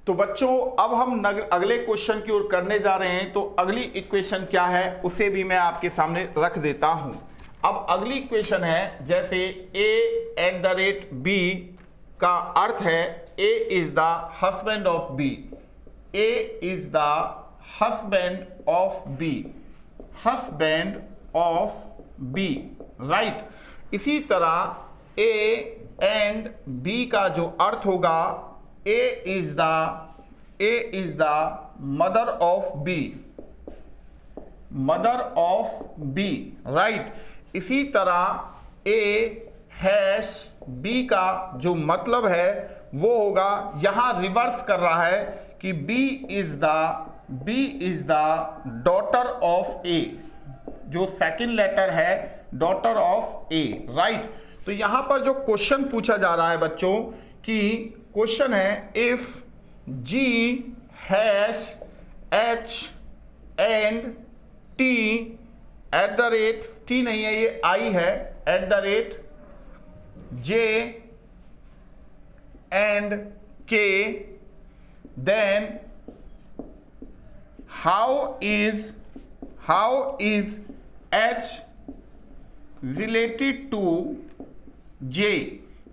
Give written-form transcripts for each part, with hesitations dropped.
तो बच्चों अब हम अगले क्वेश्चन की ओर करने जा रहे हैं। तो अगली इक्वेशन क्या है उसे भी मैं आपके सामने रख देता हूं। अब अगली इक्वेशन है, जैसे a@b का अर्थ है a is the husband of b, a is the husband of b, husband of b, right. इसी तरह a एंड b का जो अर्थ होगा A is the mother of B, mother of B, right। इसी तरह A हैश B का जो मतलब है वो होगा, यहां रिवर्स कर रहा है कि B is the daughter of A, जो सेकंड लेटर है daughter of A, right। तो यहां पर जो क्वेश्चन पूछा जा रहा है बच्चों कि क्वेश्चन है if G hash H and T at the rate, T नहीं है ये I है, at the rate J and K, then how is H related to J,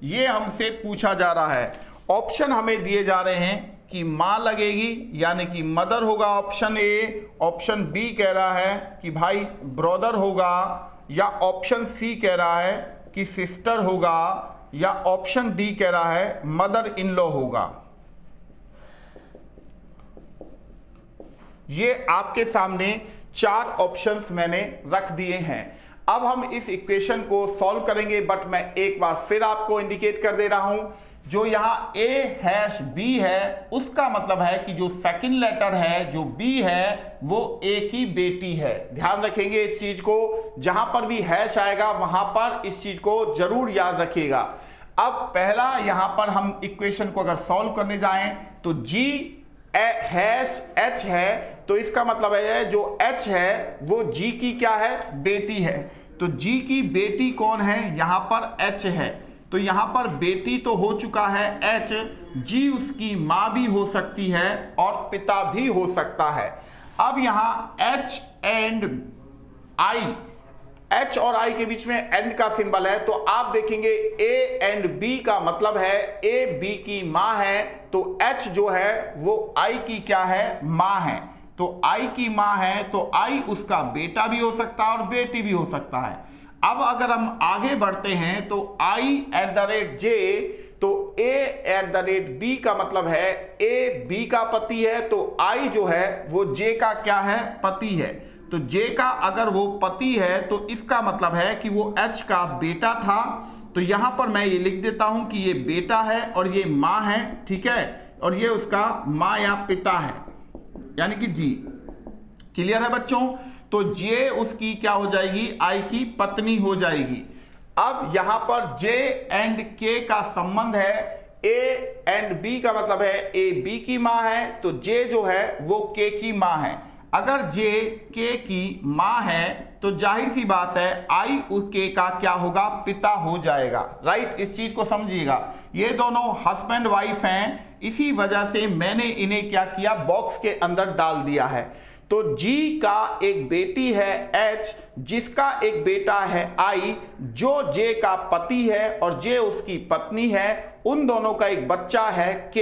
ये हमसे पूछा जा रहा है। ऑप्शन हमें दिए जा रहे हैं कि माँ लगेगी यानी कि मदर होगा ऑप्शन ए, ऑप्शन बी कह रहा है कि भाई ब्रदर होगा, या ऑप्शन सी कह रहा है कि सिस्टर होगा, या ऑप्शन डी कह रहा है मदर इन लॉ होगा। ये आपके सामने 4 ऑप्शंस मैंने रख दिए हैं। अब हम इस इक्वेशन को सॉल्व करेंगे, बट मैं एक बार फिर आपको इंडिकेट कर दे रहा हूं, जो यहाँ A हैश B है उसका मतलब है कि जो सेकंड लेटर है जो B है वो A की बेटी है। ध्यान रखेंगे इस चीज को, जहां पर भी हैश आएगा वहां पर इस चीज को जरूर याद रखिएगा। अब पहला यहां पर हम इक्वेशन को अगर सॉल्व करने जाएं तो G हैश H है, तो इसका मतलब है जो H है वो G की क्या है, बेटी है। तो G की बेटी कौन है, यहां पर H है, तो यहां पर बेटी तो हो चुका है H, G उसकी मां भी हो सकती है और पिता भी हो सकता है। अब यहां H एंड I, H और I के बीच में एंड का सिंबल है, तो आप देखेंगे A एंड B का मतलब है A B की मां है, तो H जो है वो I की क्या है, मां है। तो I की मां है तो I उसका बेटा भी हो सकता है और बेटी भी हो सकता है। अब अगर हम आगे बढ़ते हैं तो I eight the rate J, तो A eight the rate B का मतलब है A B का पति है, तो I जो है वो J का क्या है, पति है। तो J का अगर वो पति है तो इसका मतलब है कि वो H का बेटा था। तो यहां पर मैं ये लिख देता हूं कि ये बेटा है और ये मां है, ठीक है, और ये उसका मां या पिता है, यानी कि G। क्लियर है बच्चों। तो J उसकी क्या हो जाएगी, I की पत्नी हो जाएगी। अब यहां पर J एंड K का संबंध है, A एंड B का मतलब है A B की मां है, तो J जो है वो K की मां है। अगर J K की मां है तो जाहिर सी बात है I उस K का क्या होगा, पिता हो जाएगा, राइट। इस चीज को समझिएगा, ये दोनों हस्बैंड वाइफ हैं, इसी वजह से मैंने इन्हें क्या किया, बॉक्स के अंदर डाल दिया है। तो G का एक बेटी है H, जिसका एक बेटा है I, जो J का पति है और J उसकी पत्नी है, उन दोनों का एक बच्चा है K,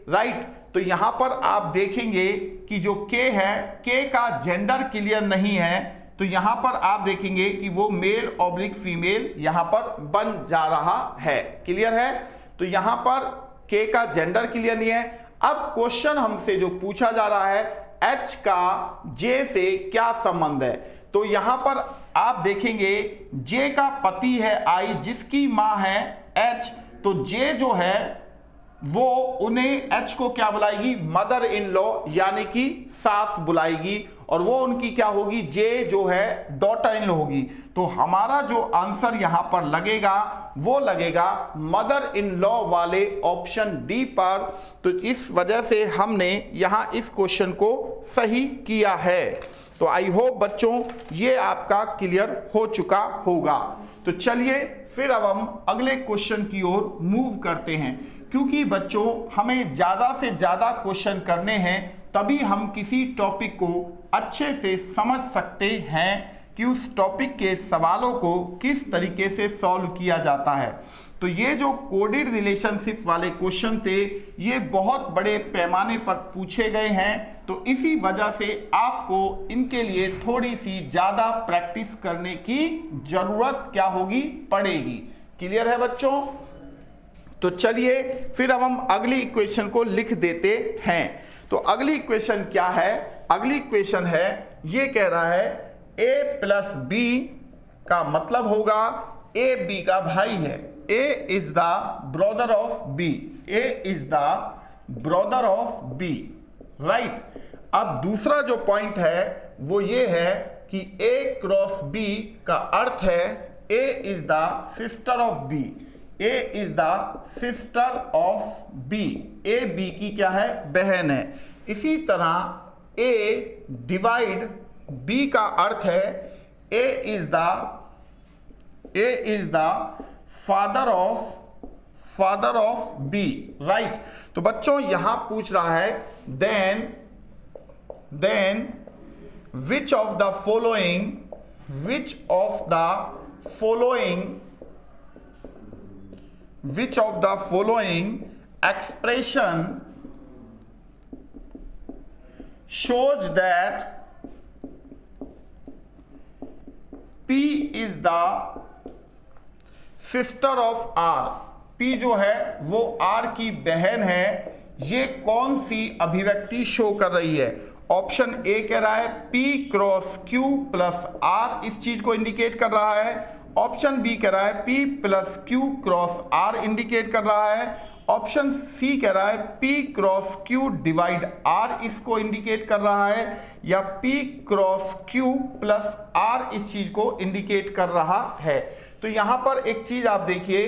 राइट। तो यहां पर आप देखेंगे कि जो K है, K का जेंडर क्लियर नहीं है, तो यहां पर आप देखेंगे कि वो मेल ऑब्लिक फीमेल यहां पर बन जा रहा है। क्लियर है। तो यहां पर K का जेंडर क्लियर नहीं है। अब क्वेश्चन हमसे जो पूछा जा रहा है, H का J से क्या संबंध है, तो यहां पर आप देखेंगे J का पति है I, जिसकी मां है H, तो J जो है वो उन्हें H को क्या बुलाएगी, मदर इन लॉ यानी कि सास बुलाएगी, और वो उनकी क्या होगी, J जो है डॉटर इन लॉ होगी। तो हमारा जो आंसर यहां पर लगेगा वो लगेगा मदर इन लॉ वाले ऑप्शन डी पर। तो इस वजह से हमने यहां इस क्वेश्चन को सही किया है। तो आई होप बच्चों ये आपका क्लियर हो चुका होगा। तो चलिए फिर अब हम अगले क्वेश्चन की ओर मूव करते हैं, क्योंकि बच्चों हमें ज़्यादा से ज़्यादा क्वेश्चन करने हैं, तभी हम किसी टॉपिक को अच्छे से समझ सकते हैं कि उस टॉपिक के सवालों को किस तरीके से सॉल्व किया जाता है। तो ये जो कोडेड रिलेशनशिप वाले क्वेश्चन थे ये बहुत बड़े पैमाने पर पूछे गए हैं, तो इसी वजह से आपको इनके लिए थोड़ी सी ज़्यादा प्रैक्टिस करने की ज़रूरत क्या होगी, पड़ेगी। क्लियर है बच्चों? तो चलिए फिर अब हम अगली इक्वेशन को लिख देते हैं। तो अगली इक्वेशन क्या है? अगली इक्वेशन है, ये कह रहा है a प्लस बी का मतलब होगा a b का भाई है। a is the brother of b, a is the brother of b, right. अब दूसरा जो पॉइंट है वो ये है कि a क्रॉस b का अर्थ है a is the sister of b, a is the sister of b, a b की क्या है, बहन है। इसी तरह a डिवाइड b का अर्थ है a is the father of b, right. तो बच्चों यहां पूछ रहा है then which of the following expression shows that P is the sister of R, P जो है वो R की बहन है। ये कौन सी अभिव्यक्ति शो कर रही है? ऑप्शन ए कह रहा है P cross Q plus R इस चीज को इंडिकेट कर रहा है। ऑप्शन बी कह रहा है P plus Q cross R indicate कर रहा है। ऑप्शन सी कह रहा है P cross Q divide R इसको इंडिकेट कर रहा है, या P cross Q plus R इस चीज को इंडिकेट कर रहा है। तो यहां पर एक चीज आप देखिए,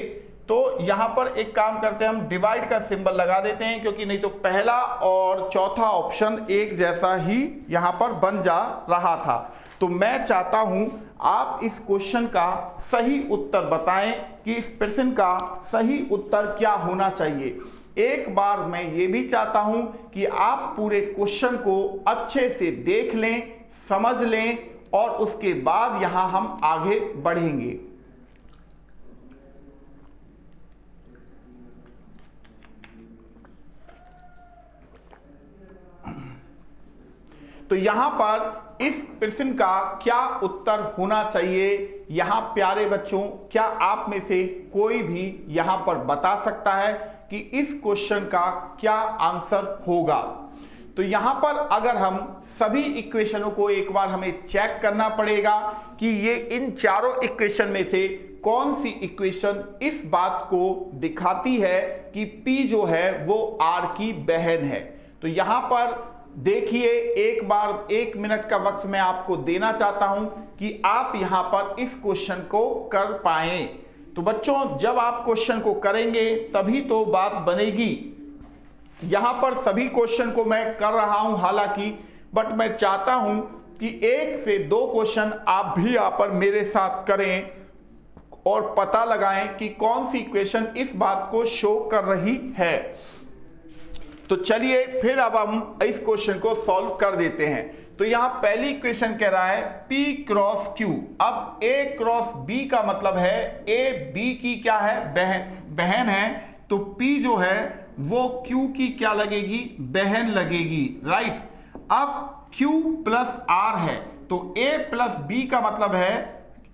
तो यहां पर एक काम करते हैं, हम डिवाइड का सिंबल लगा देते हैं, क्योंकि नहीं तो पहला और चौथा ऑप्शन एक जैसा ही यहां पर बन जा रहा था। तो मैं चाहता हूं आप इस क्वेश्चन का सही उत्तर बताएं कि इस प्रश्न का सही उत्तर क्या होना चाहिए। एक बार मैं ये भी चाहता हूं कि आप पूरे क्वेश्चन को अच्छे से देख लें, समझ लें, और उसके बाद यहां हम आगे बढ़ेंगे। तो यहां पर इस प्रश्न का क्या उत्तर होना चाहिए, यहां प्यारे बच्चों क्या आप में से कोई भी यहां पर बता सकता है कि इस क्वेश्चन का क्या आंसर होगा? तो यहां पर अगर हम सभी इक्वेशनों को एक बार हमें चेक करना पड़ेगा कि ये इन चारों इक्वेशन में से कौन सी इक्वेशन इस बात को दिखाती है कि P जो है वो R की बहन है। तो यहां पर देखिए, एक बार 1 मिनट का वक्त मैं आपको देना चाहता हूं कि आप यहां पर इस क्वेश्चन को कर पाएं। तो बच्चों जब आप क्वेश्चन को करेंगे तभी तो बात बनेगी। यहां पर सभी क्वेश्चन को मैं कर रहा हूं हालांकि, बट मैं चाहता हूं कि 1 से 2 क्वेश्चन आप भी यहां पर मेरे साथ करें और पता लगाएं कि कौन सी इक्वेशन इस बात को शो कर रही है। तो चलिए फिर अब हम इस क्वेश्चन को सॉल्व कर देते हैं। तो यहां पहली इक्वेशन कह रहा है P क्रॉस Q। अब A क्रॉस B का मतलब है A B की क्या है, बहन है। तो P जो है वो Q की क्या लगेगी, बहन लगेगी, राइट। अब Q प्लस R है, तो A प्लस B का मतलब है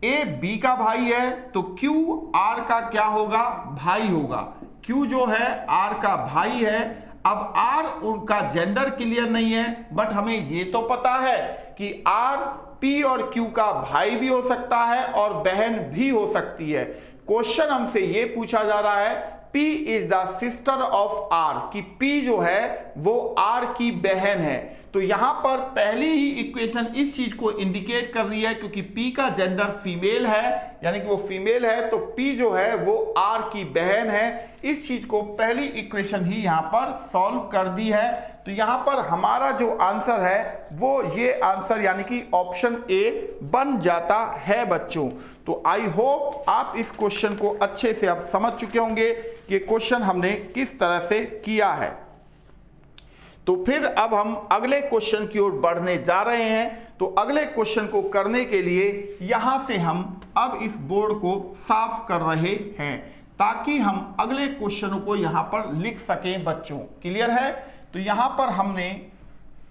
A B का भाई है, तो Q R का क्या होगा, भाई होगा। Q जो है R का भाई है। अब R उनका जेंडर क्लियर नहीं है, बट हमें ये तो पता है कि R P और Q का भाई भी हो सकता है और बहन भी हो सकती है। क्वेश्चन हमसे ये पूछा जा रहा है P is the sister of R, कि P जो है वो R की बहन है। तो यहां पर पहली ही इक्वेशन इस चीज को इंडिकेट कर रही है, क्योंकि P का जेंडर फीमेल है, यानी कि वो फीमेल है, तो P जो है वो R की बहन है। इस चीज को पहली इक्वेशन ही यहां पर सॉल्व कर दी है। तो यहां पर हमारा जो आंसर है वो ये आंसर यानी कि ऑप्शन ए बन जाता है बच्चों। तो आई होप आप इस क्वेश्चन को अच्छे से अब समझ चुके होंगे कि क्वेश्चन हमने किस तरह से किया है। तो फिर अब हम अगले क्वेश्चन की ओर बढ़ने जा रहे हैं। तो अगले क्वेश्चन को करने के लिए यहां से हम अब इस बोर्ड को साफ कर रहे हैं ताकि हम अगले क्वेश्चनों को यहां पर लिख सकें बच्चों। क्लियर है? तो यहां पर हमने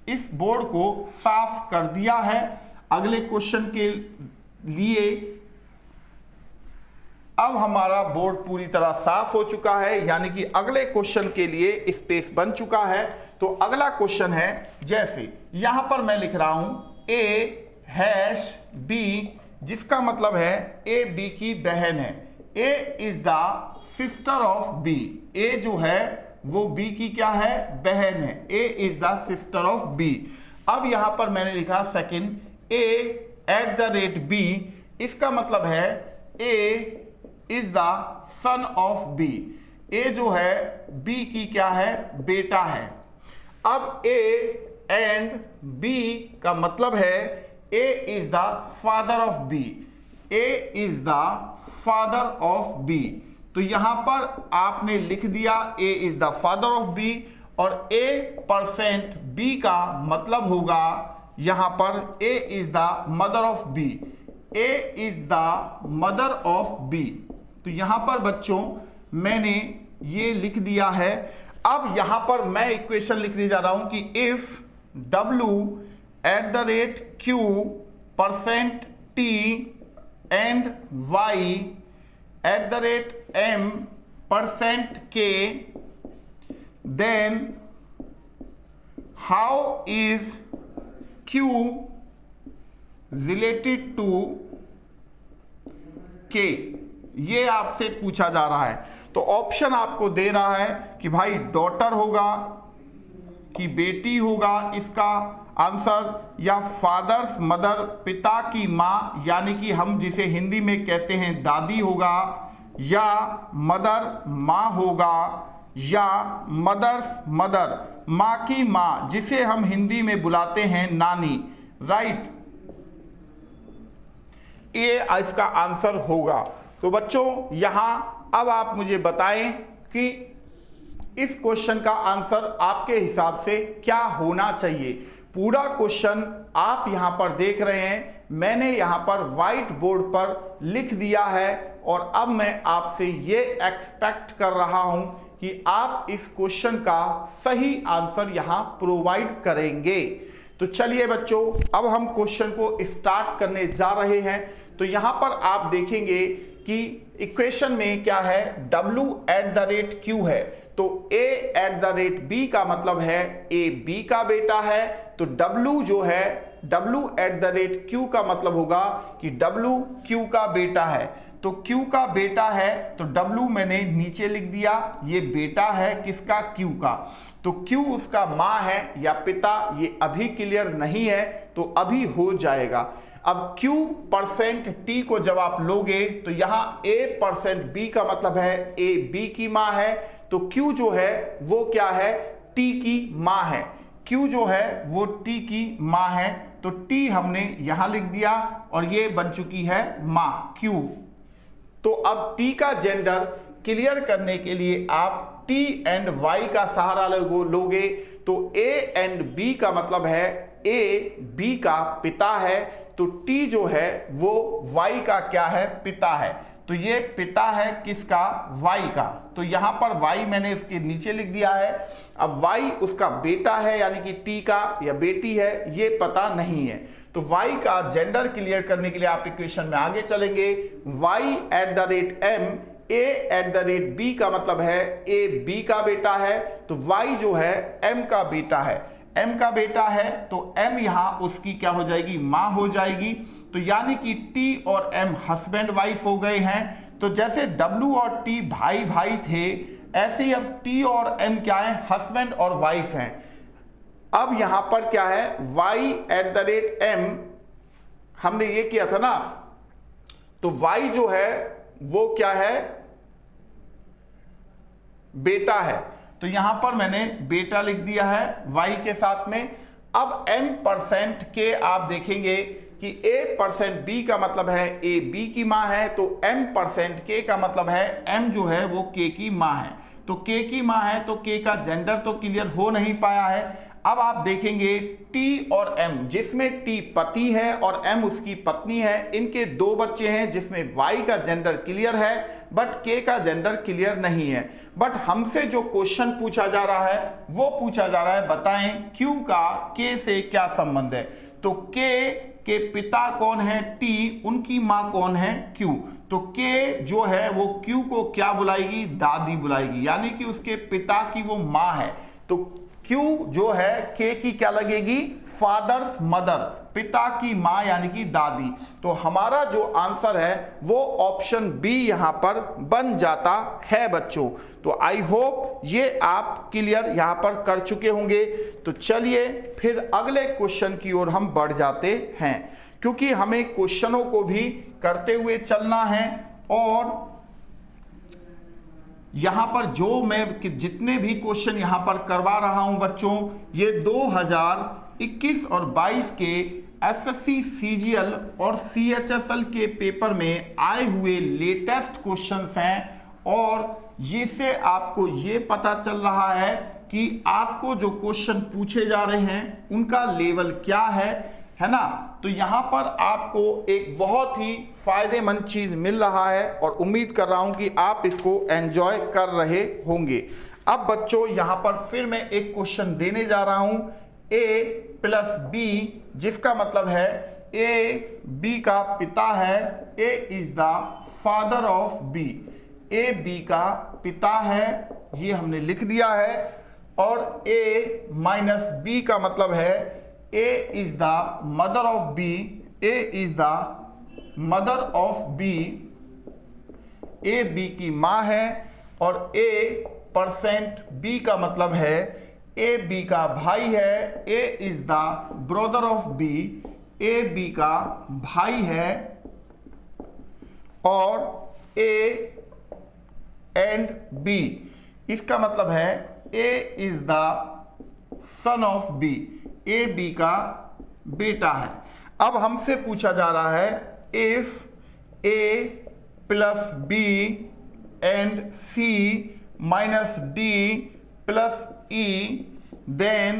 इस बोर्ड को साफ कर दिया है अगले क्वेश्चन के लिए। अब हमारा बोर्ड पूरी तरह साफ हो चुका है, यानी कि अगले क्वेश्चन के लिए स्पेस बन चुका है। तो अगला क्वेश्चन है, जैसे यहां पर मैं लिख रहा हूं A#B, जिसका मतलब है A B की बहन है। A is the sister of B। A जो है वो B की क्या है? बहन है। A is the sister of B। अब यहां पर मैंने लिखा सेकंड A@B, इसका मतलब है A is the son of B। A जो है B की क्या है? बेटा है। अब A एंड B का मतलब है A is the father of B। A is the father of B। तो यहां पर आपने लिख दिया A is the father of B, और A% B का मतलब होगा यहां पर A is the mother of B। A is the mother of B। तो यहां पर बच्चों मैंने ये लिख दिया है। अब यहां पर मैं इक्वेशन लिखने जा रहा हूं कि if W@Q%T and Y@M%K, then how is Q related to K? ये आपसे पूछा जा रहा है। तो ऑप्शन आपको दे रहा है कि भाई डॉटर होगा कि बेटी होगा इसका आंसर, या फादर्स मदर पिता की माँ यानी कि हम जिसे हिंदी में कहते हैं दादी होगा, या मदर माँ होगा, या मदर्स मदर माँ की माँ जिसे हम हिंदी में बुलाते हैं नानी। राइट, ये इसका आंसर होगा। तो बच्चों यहां अब आप मुझे बताएं कि इस क्वेश्चन का आंसर आपके हिसाब से क्या होना चाहिए। पूरा क्वेश्चन आप यहां पर देख रहे हैं, मैंने यहां पर व्हाइट बोर्ड पर लिख दिया है, और अब मैं आपसे ये एक्सपेक्ट कर रहा हूं कि आप इस क्वेश्चन का सही आंसर यहां प्रोवाइड करेंगे। तो चलिए बच्चों, अब हम क्वेश्चन को स्टार्ट करने जा रहे हैं। तो यहां पर आप देखेंगे कि इक्वेशन में क्या है? W@Q है। तो A@B का मतलब है A B का बेटा है। तो W जो है W@Q का मतलब होगा कि W Q का बेटा है। तो Q का बेटा है तो W मैंने नीचे लिख दिया, ये बेटा है किसका? Q का। तो Q उसका माँ है या पिता, ये अभी क्लियर नहीं है, तो अभी हो जाएगा। अब Q%T को जब आप लोगे तो यहां A%B का मतलब है A B की माँ है। तो Q जो है वो क्या है? T की माँ है। Q जो है वो T की माँ है। तो T हमने यहां लिख दिया और ये बन चुकी है माँ Q। तो अब T का जेंडर क्लियर करने के लिए आप T एंड Y का सहारा लोगे। तो A एंड B का मतलब है A B का पिता है। तो T जो है वो Y का क्या है? पिता है। तो ये पिता है किसका? Y का। तो यहां पर Y मैंने इसके नीचे लिख दिया है। अब Y उसका बेटा है यानी कि T का, या बेटी है ये पता नहीं है। तो Y का जेंडर क्लियर करने के लिए आप इक्वेशन में आगे चलेंगे। Y@M, A@B का मतलब है A B का बेटा है। तो Y जो है M का बेटा है। M का बेटा है तो M यहां उसकी क्या हो जाएगी? मां हो जाएगी। तो यानी कि T और M हस्बैंड वाइफ हो गए हैं। तो जैसे W और T भाई भाई थे, ऐसे ही अब T और M क्या है? हस्बैंड और वाइफ हैं। अब यहां पर क्या है? Y@M हमने ये किया था ना, तो Y जो है वो क्या है? बेटा है। तो यहां पर मैंने बेटा लिख दिया है Y के साथ में। अब M% के आप देखेंगे कि A% B का मतलब है A B की माँ है, तो M% K का मतलब है M जो है वो K की माँ है। तो K की माँ है तो K का जेंडर तो क्लियर हो नहीं पाया है। अब आप देखेंगे T और M, जिसमें T पति है और M उसकी पत्नी है, इनके दो बच्चे हैं जिसमें Y का जेंडर क्लियर है बट K का जेंडर क्लियर नहीं है। बट हमसे जो क्वेश्चन पूछा जा रहा है वो पूछा जा रहा है बताएं Q का K से क्या संबंध है। तो K के पिता कौन है T, उनकी माँ कौन है Q। तो K जो है वो Q को क्या बुलाएगी, दादी बुलाएगी, यानी कि उसके पिता की वो माँ है। तो Q जो है K की क्या लगेगी, फादर्स मदर, पिता की माँ यानी कि दादी। तो हमारा जो आंसर है वो ऑप्शन बी यहां पर बन जाता है बच्चों। तो आई होप ये आप क्लियर यहां पर कर चुके होंगे। तो चलिए फिर अगले क्वेश्चन की ओर हम बढ़ जाते हैं, क्योंकि हमें क्वेश्चनों को भी करते हुए चलना है। और यहां पर जो मैं जितने भी क्वेश्चन यहां पर करवा रहा हूं बच्चों, ये 2021 और 22 के एसएससी सीजीएल और सीएचएसएल के पेपर में आए हुए लेटेस्ट क्वेश्चंस हैं। और ये से आपको ये पता चल रहा है कि आपको जो क्वेश्चन पूछे जा रहे हैं उनका लेवल क्या है ना। तो यहां पर आपको एक बहुत ही फायदेमंद चीज मिल रहा है और उम्मीद कर रहा हूं कि आप इसको एंजॉय कर रहे होंगे। अब बच्चों यहां पर फिर मैं एक क्वेश्चन देने जा रहा हूं, A+B, जिसका मतलब है A B का पिता है, A is the father of B, A B का पिता है, ये हमने लिख दिया है। और A-B का मतलब है A is the mother of B, A is the mother of B, A B की माँ है। और A% B का मतलब है A B का भाई है, A is the brother of B, A B का भाई है। और A and B इसका मतलब है A is the son of B, A B का बेटा है। अब हमसे पूछा जा रहा है if A+B and C minus D plus E, then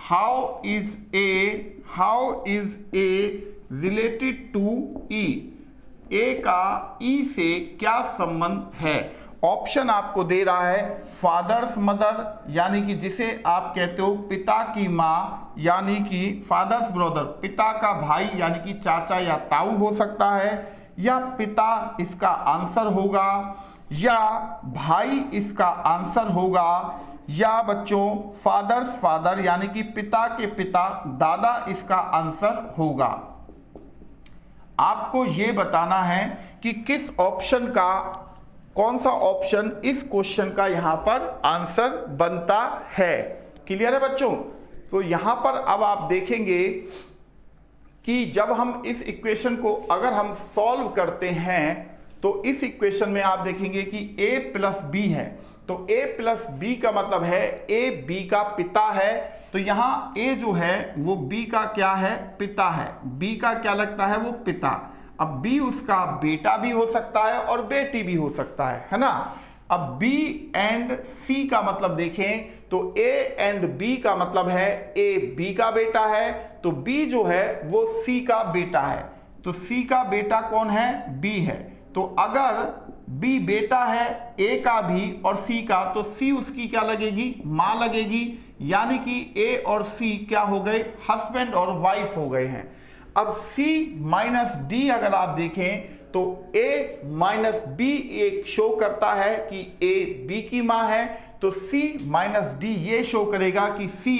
how is A related to E, A का E से क्या संबंध है। ऑप्शन आपको दे रहा है फादर्स मदर, यानी कि जिसे आप कहते हो पिता की माँ, यानी कि फादर्स ब्रदर, पिता का भाई यानी कि चाचा या ताऊ हो सकता है, या पिता इसका आंसर होगा, या भाई इसका आंसर होगा, या बच्चों फादर्स फादर यानी कि पिता के पिता दादा इसका आंसर होगा। आपको ये बताना है कि किस ऑप्शन का, कौन सा ऑप्शन इस क्वेश्चन का यहां पर आंसर बनता है। क्लियर है बच्चों। तो यहां पर अब आप देखेंगे कि जब हम इस इक्वेशन को अगर हम सॉल्व करते हैं तो इस इक्वेशन में आप देखेंगे कि A+B है। तो A+B का मतलब है A B का पिता है। तो यहां A जो है वो B का क्या है, पिता है। B का क्या लगता है, वो पिता। अब B उसका बेटा भी हो सकता है और बेटी भी हो सकता है ना। अब B एंड C का मतलब देखें तो A एंड B का मतलब है A B का बेटा है, तो B जो है वो C का बेटा है। तो C का बेटा कौन है, B है। तो अगर B बेटा है A का भी और C का, तो C उसकी क्या लगेगी, माँ लगेगी। यानी कि A और C क्या हो गए, हस्बैंड और वाइफ हो गए हैं। अब C-D अगर आप देखें तो A-B एक शो करता है कि A B की माँ है, तो C-D ये शो करेगा कि C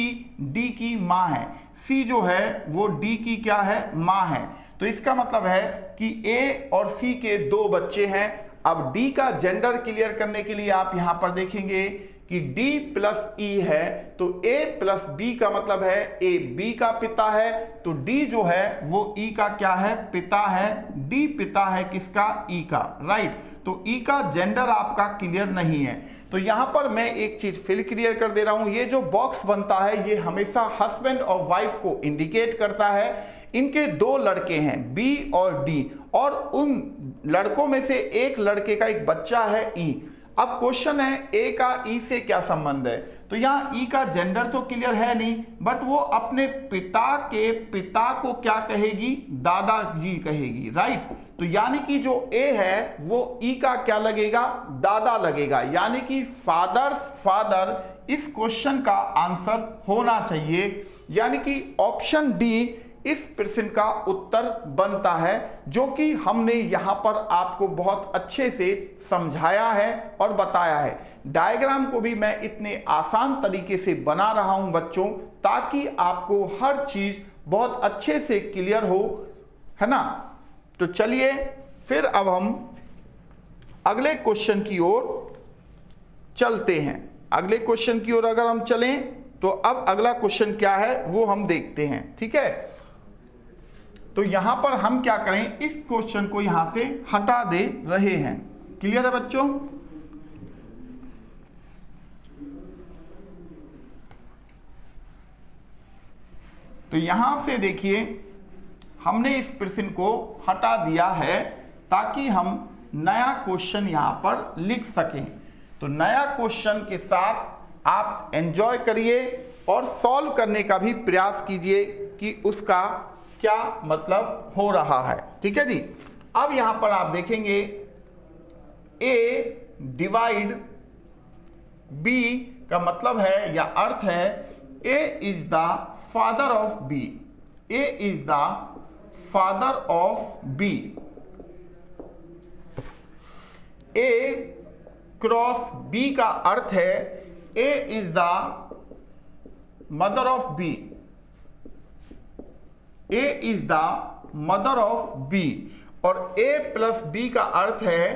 D की माँ है। C जो है वो D की क्या है, माँ है। तो इसका मतलब है कि A और C के दो बच्चे हैं। अब D का जेंडर क्लियर करने के लिए आप यहां पर देखेंगे कि D+E है, तो A+B का मतलब है A B का पिता है, तो D जो है वो E का क्या है, पिता है। D पिता है किसका, E का, राइट। तो E का जेंडर आपका क्लियर नहीं है। तो यहां पर मैं एक चीज फिर क्लियर कर दे रहा हूं, ये जो बॉक्स बनता है ये हमेशा हस्बैंड और वाइफ को इंडिकेट करता है। इनके दो लड़के हैं बी और डी, और उन लड़कों में से एक लड़के का एक बच्चा है ई। अब क्वेश्चन है ए का ई से क्या संबंध है, तो यहाँ ई का जेंडर तो क्लियर है नहीं, बट वो अपने पिता के पिता को क्या कहेगी, दादाजी कहेगी, राइट। तो यानी कि जो ए है वो ई का क्या लगेगा, दादा लगेगा, यानी कि फादर इस क्वेश्चन का आंसर होना चाहिए, यानी कि ऑप्शन डी इस प्रश्न का उत्तर बनता है, जो कि हमने यहां पर आपको बहुत अच्छे से समझाया है और बताया है। डायग्राम को भी मैं इतने आसान तरीके से बना रहा हूं बच्चों, ताकि आपको हर चीज बहुत अच्छे से क्लियर हो, है ना। तो चलिए फिर अब हम अगले क्वेश्चन की ओर चलते हैं। अगले क्वेश्चन की ओर अगर हम चलें तो अब अगला क्वेश्चन क्या है वो हम देखते हैं, ठीक है। तो यहां पर हम क्या करें, इस क्वेश्चन को यहां से हटा दे रहे हैं। क्लियर है बच्चों। तो यहां से देखिए हमने इस प्रश्न को हटा दिया है ताकि हम नया क्वेश्चन यहां पर लिख सकें। तो नया क्वेश्चन के साथ आप एंजॉय करिए और सॉल्व करने का भी प्रयास कीजिए कि उसका क्या मतलब हो रहा है, ठीक है जी। अब यहां पर आप देखेंगे ए डिवाइड बी का मतलब है या अर्थ है a is the father of b, a is the father of b. A cross b का अर्थ है a is the mother of b, a is the mother of b. और ए प्लस बी का अर्थ है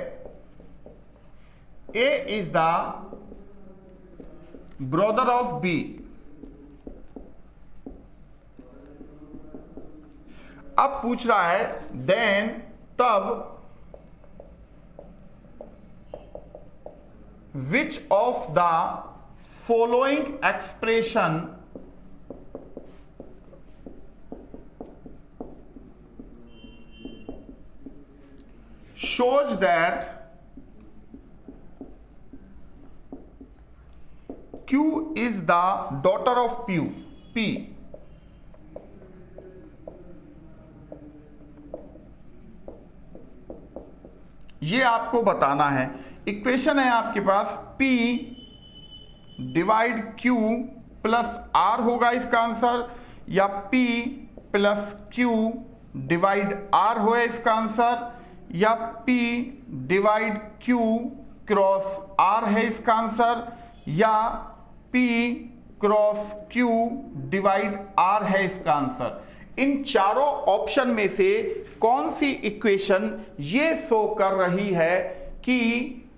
a is the brother of b. अब पूछ रहा है देन तब which of the following expression shows that Q is the daughter of P। ये आपको बताना है। इक्वेशन है आपके पास P divide Q plus R होगा इसका आंसर, या P plus Q divide R होगा इसका आंसर, या P divide Q cross R है इसका आंसर, या P cross Q divide R है इसका आंसर। इन चारों ऑप्शन में से कौन सी इक्वेशन ये शो कर रही है कि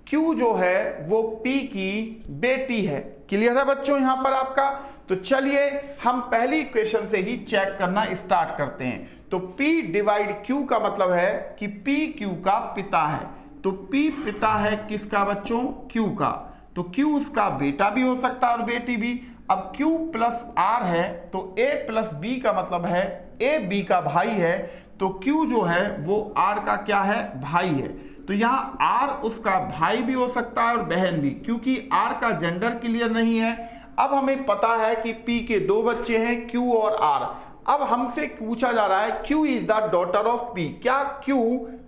Q जो है वो P की बेटी है। क्लियर है बच्चों यहां पर आपका। तो चलिए हम पहली इक्वेशन से ही चेक करना स्टार्ट करते हैं। तो P डिवाइड Q का मतलब है कि P Q का पिता है। तो P पिता है किसका बच्चों, Q का। तो Q उसका बेटा भी हो सकता है और बेटी भी। अब Q प्लस R है तो A प्लस B का मतलब है A B का भाई है। तो Q जो है वो R का क्या है, भाई है। तो यहाँ R उसका भाई भी हो सकता है और बहन भी, क्योंकि R का जेंडर क्लियर नहीं है। अब हमें पता है कि P के दो बच्चे हैं Q और R। अब हमसे पूछा जा रहा है Q is the daughter of P, क्या Q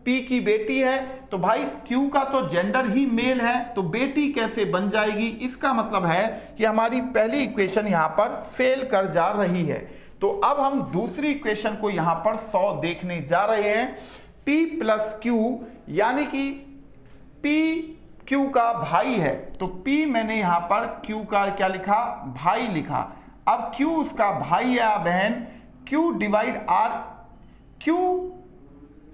P की बेटी है। तो भाई Q का तो जेंडर ही मेल है, तो बेटी कैसे बन जाएगी। इसका मतलब है कि हमारी पहली इक्वेशन यहाँ पर फेल कर जा रही है। तो अब हम दूसरी इक्वेशन को यहाँ पर 100 देखने जा रहे हैं। P प्लस Q यानी कि P Q का भाई है, तो P मैंने यहां पर Q का क्या लिखा, भाई लिखा। अब Q उसका भाई है या बहन, Q divide R, Q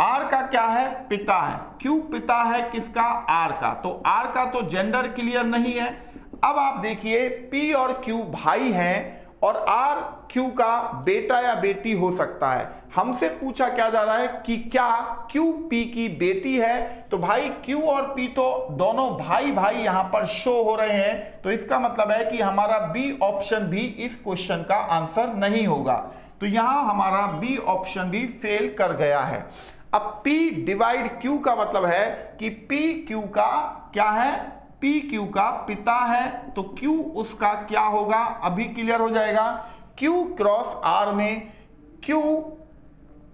R का क्या है, पिता है। Q पिता है किसका, R का। तो R का तो जेंडर क्लियर नहीं है। अब आप देखिए P और Q भाई हैं और आर क्यू का बेटा या बेटी हो सकता है। हमसे पूछा क्या जा रहा है कि क्या क्यू पी की बेटी है। तो भाई क्यू और पी तो दोनों भाई भाई यहां पर शो हो रहे हैं, तो इसका मतलब है कि हमारा बी ऑप्शन भी इस क्वेश्चन का आंसर नहीं होगा। तो यहां हमारा बी ऑप्शन भी फेल कर गया है। अब P डिवाइड Q का मतलब है कि P Q का क्या है, P Q का पिता है, तो Q उसका क्या होगा अभी क्लियर हो जाएगा। Q क्रॉस R में Q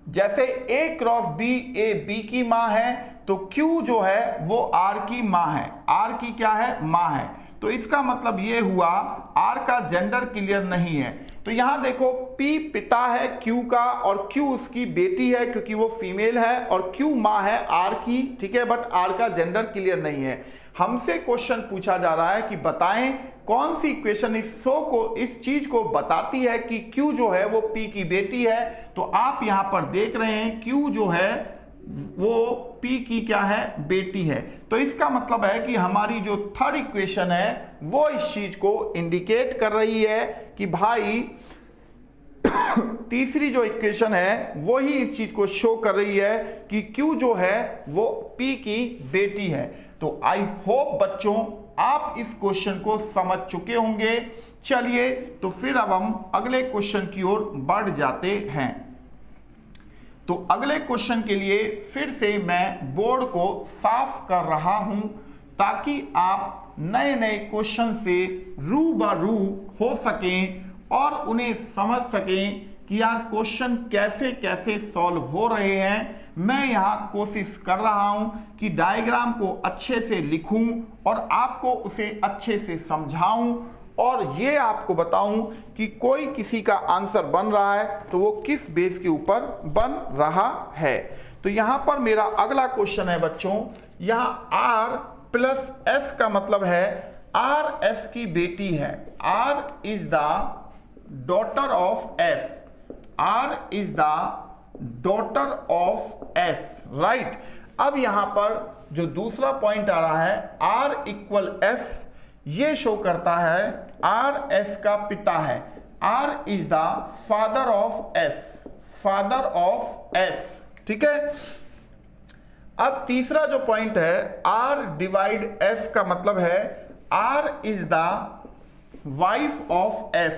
जैसे A cross B, A B की मां है, तो Q जो है वो R की मां है, R की क्या है, मां है। तो इसका मतलब ये हुआ R का जेंडर क्लियर नहीं है। तो यहां देखो P पिता है Q का और Q उसकी बेटी है क्योंकि वो फीमेल है, और Q मां है R की, ठीक है, बट R का जेंडर क्लियर नहीं है। हमसे क्वेश्चन पूछा जा रहा है कि बताएं कौन सी इक्वेशन इस चीज को बताती है कि Q जो है वो P की बेटी है। तो आप यहां पर देख रहे हैं Q जो है वो P की क्या है, बेटी है। तो इसका मतलब है कि हमारी जो थर्ड इक्वेशन है वो इस चीज को इंडिकेट कर रही है कि भाई तीसरी जो इक्वेशन है वो ही इस चीज को शो कर रही है कि Q जो है वो P की बेटी है। तो आई होप बच्चों आप इस क्वेश्चन को समझ चुके होंगे। चलिए तो फिर अब हम अगले क्वेश्चन की ओर बढ़ जाते हैं। तो अगले क्वेश्चन के लिए फिर से मैं बोर्ड को साफ कर रहा हूं ताकि आप नए नए क्वेश्चन से रूबरू हो सकें और उन्हें समझ सकें कि यार क्वेश्चन कैसे कैसे सॉल्व हो रहे हैं। मैं यहाँ कोशिश कर रहा हूँ कि डायग्राम को अच्छे से लिखूं और आपको उसे अच्छे से समझाऊं और ये आपको बताऊं कि कोई किसी का आंसर बन रहा है तो वो किस बेस के ऊपर बन रहा है। तो यहाँ पर मेरा अगला क्वेश्चन है बच्चों, यहाँ R प्लस S का मतलब है R S की बेटी है। R is the daughter of S, R is the daughter of S, right. अब यहां पर जो दूसरा पॉइंट आ रहा है R इक्वल S, ये शो करता है R S का पिता है, R is the father of S, father of S, ठीक है। अब तीसरा जो पॉइंट है R डिवाइड S का मतलब है R is the wife of S,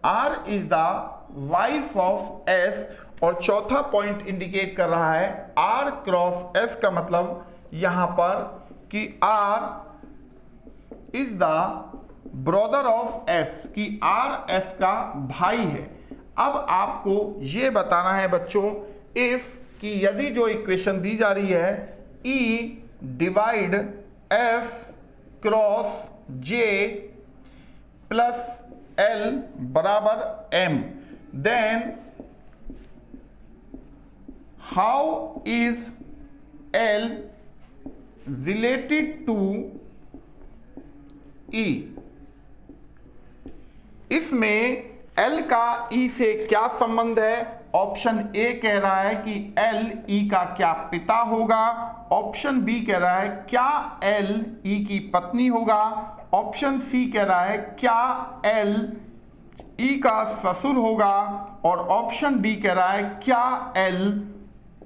R is the wife of S। और चौथा पॉइंट इंडिकेट कर रहा है R क्रॉस S का मतलब यहां पर कि R is the brother of S, कि R S का भाई है। अब आपको ये बताना है बच्चों इफ कि यदि जो इक्वेशन दी जा रही है E divide F cross J plus L बराबर M, then how is L related to E। इसमें L का E से क्या संबंध है। ऑप्शन ए कह रहा है कि L E का क्या पिता होगा, ऑप्शन बी कह रहा है क्या L E की पत्नी होगा, ऑप्शन सी कह रहा है क्या L E का ससुर होगा, और ऑप्शन डी कह रहा है क्या L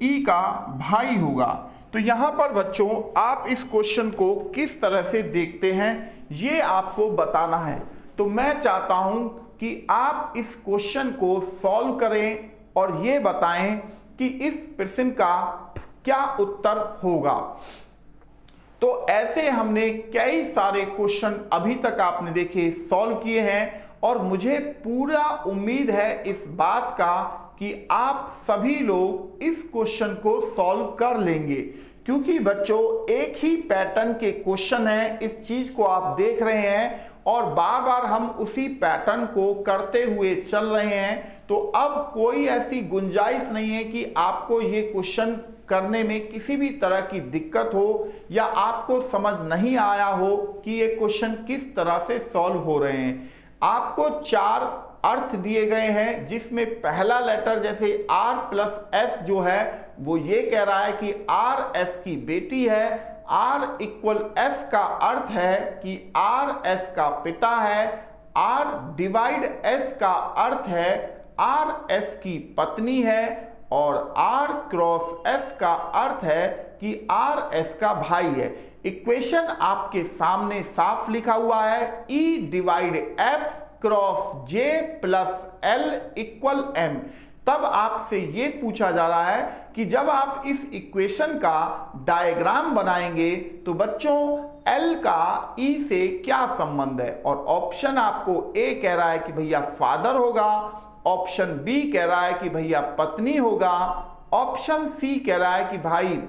E का भाई होगा। तो यहां पर बच्चों आप इस क्वेश्चन को किस तरह से देखते हैं ये आपको बताना है। तो मैं चाहता हूं कि आप इस क्वेश्चन को सॉल्व करें और ये बताएं कि इस प्रश्न का क्या उत्तर होगा। तो ऐसे हमने कई सारे क्वेश्चन अभी तक आपने देखे सॉल्व किए हैं और मुझे पूरा उम्मीद है इस बात का कि आप सभी लोग इस क्वेश्चन को सॉल्व कर लेंगे, क्योंकि बच्चों एक ही पैटर्न के क्वेश्चन है, इस चीज को आप देख रहे हैं और बार बार हम उसी पैटर्न को करते हुए चल रहे हैं। तो अब कोई ऐसी गुंजाइश नहीं है कि आपको ये क्वेश्चन करने में किसी भी तरह की दिक्कत हो या आपको समझ नहीं आया हो कि ये क्वेश्चन किस तरह से सॉल्व हो रहे हैं। आपको 4 अर्थ दिए गए हैं, जिसमें पहला लेटर जैसे R प्लस S जो है वो ये कह रहा है कि R S की बेटी है। R इक्वल S का अर्थ है कि R S का पिता है, आर डिवाइड एस का अर्थ है आर एस की पत्नी है, और आर क्रॉस एस का अर्थ है कि आर एस का भाई है। इक्वेशन आपके सामने साफ लिखा हुआ है, ई डिवाइड एफ क्रॉस जे प्लस एल इक्वल एम। तब आपसे ये पूछा जा रहा है कि जब आप इस इक्वेशन का डायग्राम बनाएंगे तो बच्चों L का E से क्या संबंध है, और ऑप्शन आपको A कह रहा है कि भैया फादर होगा, ऑप्शन B कह रहा है कि भैया पत्नी होगा, ऑप्शन C कह रहा है कि भाई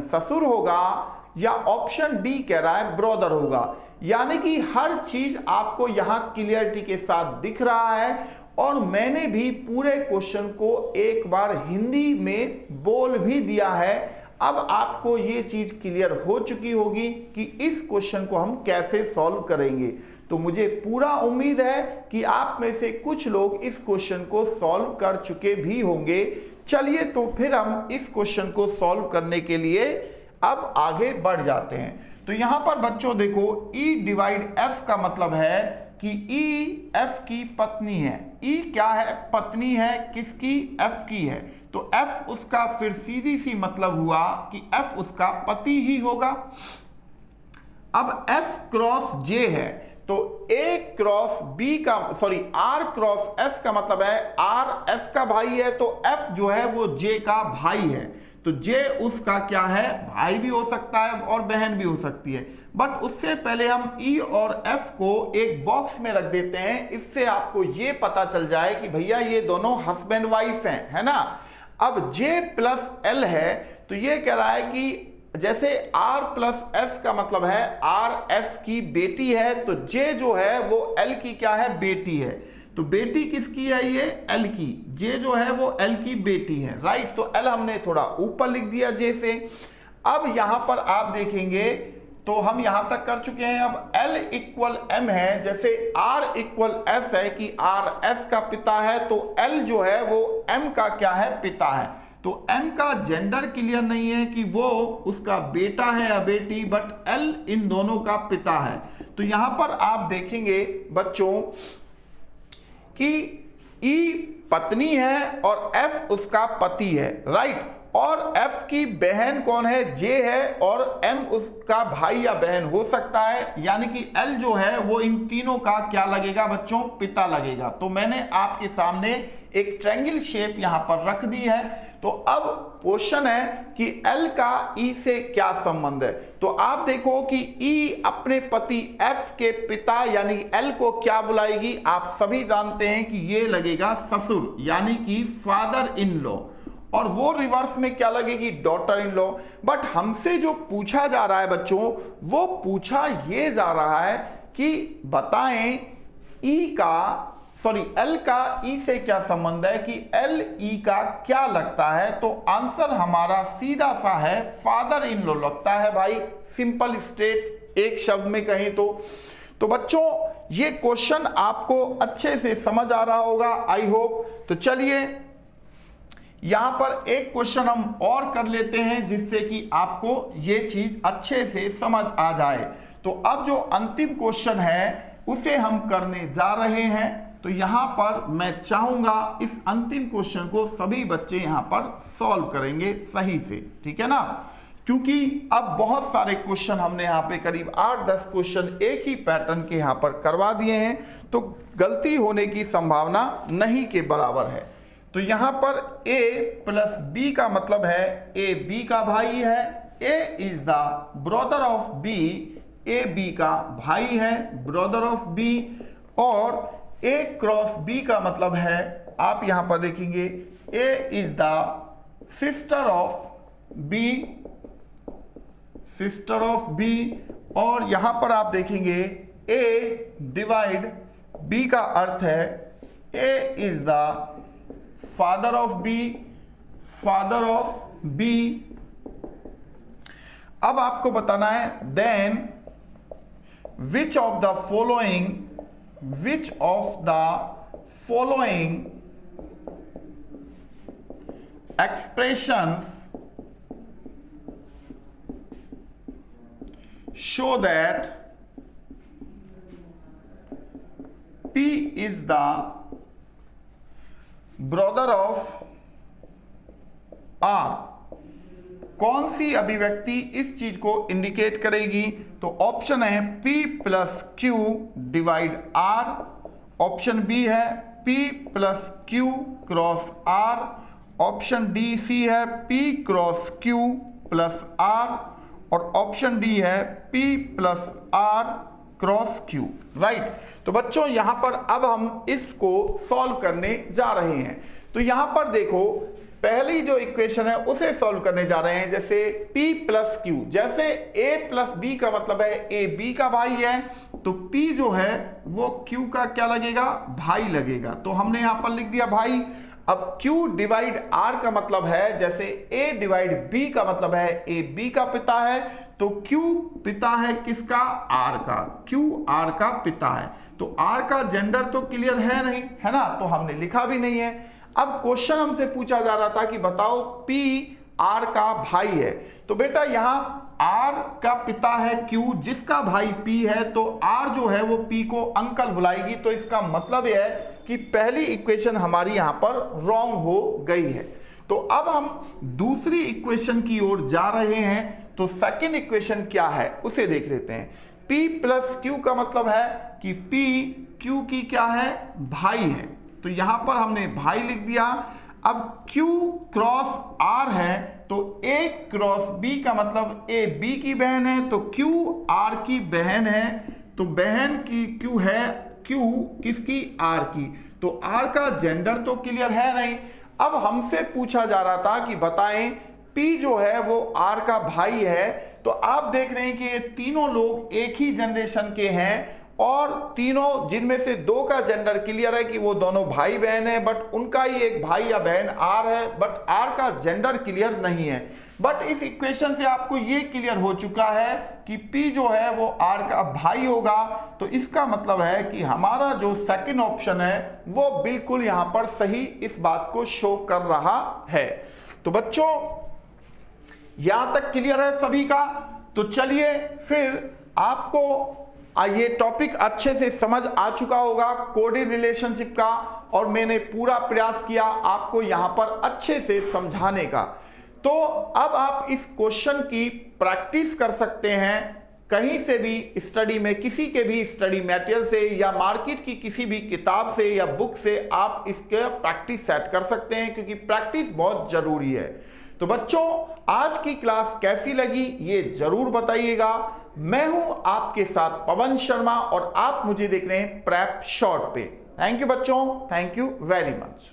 ससुर होगा, या ऑप्शन D कह रहा है ब्रदर होगा। यानी कि हर चीज आपको यहां क्लियरिटी के साथ दिख रहा है, और मैंने भी पूरे क्वेश्चन को एक बार हिंदी में बोल भी दिया है। अब आपको ये चीज क्लियर हो चुकी होगी कि इस क्वेश्चन को हम कैसे सॉल्व करेंगे। तो मुझे पूरा उम्मीद है कि आप में से कुछ लोग इस क्वेश्चन को सॉल्व कर चुके भी होंगे। चलिए तो फिर हम इस क्वेश्चन को सॉल्व करने के लिए अब आगे बढ़ जाते हैं। तो यहां पर बच्चों देखो, ई डिवाइड एफ का मतलब है कि ई एफ की पत्नी है। ई क्या है? पत्नी है। किसकी? एफ की है। तो एफ उसका फिर सीधी सी मतलब हुआ कि एफ उसका पति ही होगा। अब एफ क्रॉस जे है, तो ए क्रॉस बी का आर क्रॉस एस का मतलब है आर एस का भाई है, तो एफ जो है वो जे का भाई है। तो जे उसका क्या है? भाई भी हो सकता है और बहन भी हो सकती है। बट उससे पहले हम ई और एफ को एक बॉक्स में रख देते हैं, इससे आपको ये पता चल जाए कि भैया ये दोनों हस्बैंड वाइफ हैं, है ना। अब जे प्लस एल है, तो ये कह रहा है कि जैसे R प्लस एस का मतलब है आर एस की बेटी है, तो जे जो है वो एल की क्या है? बेटी है। तो बेटी किसकी है? ये एल की। जे जो है वो एल की बेटी है, राइट। तो एल हमने थोड़ा ऊपर लिख दिया जे से। अब यहां पर आप देखेंगे तो हम यहां तक कर चुके हैं। अब L इक्वल M है, जैसे R इक्वल S है कि R S का पिता है, तो L जो है वो M का क्या है? पिता है। तो M का जेंडर क्लियर नहीं है कि वो उसका बेटा है या बेटी, बट L इन दोनों का पिता है। तो यहां पर आप देखेंगे बच्चों कि E पत्नी है और F उसका पति है, राइट। और F की बहन कौन है? J है, और M उसका भाई या बहन हो सकता है, यानी कि L जो है वो इन तीनों का क्या लगेगा बच्चों? पिता लगेगा। तो मैंने आपके सामने एक ट्रायंगल शेप यहां पर रख दी है। तो अब क्वेश्चन है कि L का E से क्या संबंध है। तो आप देखो कि E अपने पति F के पिता यानी L को क्या बुलाएगी? आप सभी जानते हैं कि ये लगेगा ससुर, यानी कि फादर इन लॉ, और वो रिवर्स में क्या लगेगी? Daughter in law. बट हमसे जो पूछा जा रहा है बच्चों, वो पूछा ये जा रहा है कि बताएं L का E से क्या संबंध है, कि L E का क्या लगता है। तो आंसर हमारा सीधा सा है फादर इन लॉ लगता है भाई, सिंपल स्ट्रेट, एक शब्द में कहें तो बच्चों ये क्वेश्चन आपको अच्छे से समझ आ रहा होगा, आई होप। तो चलिए यहां पर एक क्वेश्चन हम और कर लेते हैं, जिससे कि आपको ये चीज अच्छे से समझ आ जाए। तो अब जो अंतिम क्वेश्चन है उसे हम करने जा रहे हैं। तो यहां पर मैं चाहूंगा इस अंतिम क्वेश्चन को सभी बच्चे यहां पर सॉल्व करेंगे सही से, ठीक है ना। क्योंकि अब बहुत सारे क्वेश्चन हमने यहाँ पे करीब 8-10 क्वेश्चन एक ही पैटर्न के यहाँ पर करवा दिए हैं, तो गलती होने की संभावना नहीं के बराबर है। तो यहाँ पर A प्लस B का मतलब है A B का भाई है, A is the brother of B, A B का भाई है, ब्रदर ऑफ B। और A क्रॉस B का मतलब है, आप यहाँ पर देखेंगे A is the sister of B, sister of B। और यहाँ पर आप देखेंगे A डिवाइड B का अर्थ है A is the father of B, father of B। अब आपको बताना है then which of the following expressions show that is the brother of R, कौन सी अभिव्यक्ति इस चीज को इंडिकेट करेगी? तो ऑप्शन है P plus Q divide R, option B है P plus Q cross R, option D C है P cross Q plus R, और ऑप्शन डी है P plus R cross Q। Right, तो बच्चों यहां पर अब हम इसको सॉल्व करने जा रहे हैं। तो यहां पर देखो, पहली जो इक्वेशन है उसे सॉल्व करने जा रहे हैं। जैसे P प्लस Q, जैसे A प्लस B का मतलब है A B का भाई है, तो P जो है वो Q का क्या लगेगा? भाई लगेगा। तो हमने यहां पर लिख दिया भाई। अब Q डिवाइड R का मतलब है, जैसे A डिवाइड B का मतलब है A B का पिता है, तो Q पिता है किसका? R का। Q R का पिता है, तो R का जेंडर तो क्लियर है नहीं, है ना, तो हमने लिखा भी नहीं है। अब क्वेश्चन हमसे पूछा जा रहा था कि बताओ P R का भाई है, तो बेटा यहां R का पिता है Q, जिसका भाई P है, तो R जो है वो P को अंकल बुलाएगी। तो इसका मतलब यह है कि पहली इक्वेशन हमारी यहां पर रॉन्ग हो गई है। तो अब हम दूसरी इक्वेशन की ओर जा रहे हैं। तो सेकंड इक्वेशन क्या है उसे देख लेते हैं। P प्लस Q का मतलब है कि P Q की क्या है? भाई है, तो यहां पर हमने भाई लिख दिया। अब Q क्रॉस R है, तो A क्रॉस B का मतलब A B की बहन है, तो Q R की बहन है, तो बहन की Q है, Q किसकी? R की। तो R का जेंडर तो क्लियर है नहीं। अब हमसे पूछा जा रहा था कि बताएं P जो है वो R का भाई है। तो आप देख रहे हैं कि ये तीनों लोग एक ही जनरेशन के हैं, और तीनों जिनमें से दो का जेंडर क्लियर है कि वो दोनों भाई बहन है, बट उनका ही एक भाई या बहन R है, बट R का जेंडर क्लियर नहीं है। बट इस इक्वेशन से आपको ये क्लियर हो चुका है कि P जो है वो R का भाई होगा। तो इसका मतलब है कि हमारा जो सेकंड ऑप्शन है वो बिल्कुल यहां पर सही इस बात को शो कर रहा है। तो बच्चों यहां तक क्लियर है सभी का? तो चलिए फिर आपको ये टॉपिक अच्छे से समझ आ चुका होगा कोडेड रिलेशनशिप का, और मैंने पूरा प्रयास किया आपको यहां पर अच्छे से समझाने का। तो अब आप इस क्वेश्चन की प्रैक्टिस कर सकते हैं कहीं से भी स्टडी में, किसी के भी स्टडी मटेरियल से या मार्केट की किसी भी किताब से या बुक से आप इसके प्रैक्टिस सेट कर सकते हैं, क्योंकि प्रैक्टिस बहुत जरूरी है। तो बच्चों आज की क्लास कैसी लगी ये जरूर बताइएगा। मैं हूं आपके साथ पवन शर्मा, और आप मुझे देख रहे हैं प्रेप शॉर्ट पे। थैंक यू बच्चों, थैंक यू वेरी मच।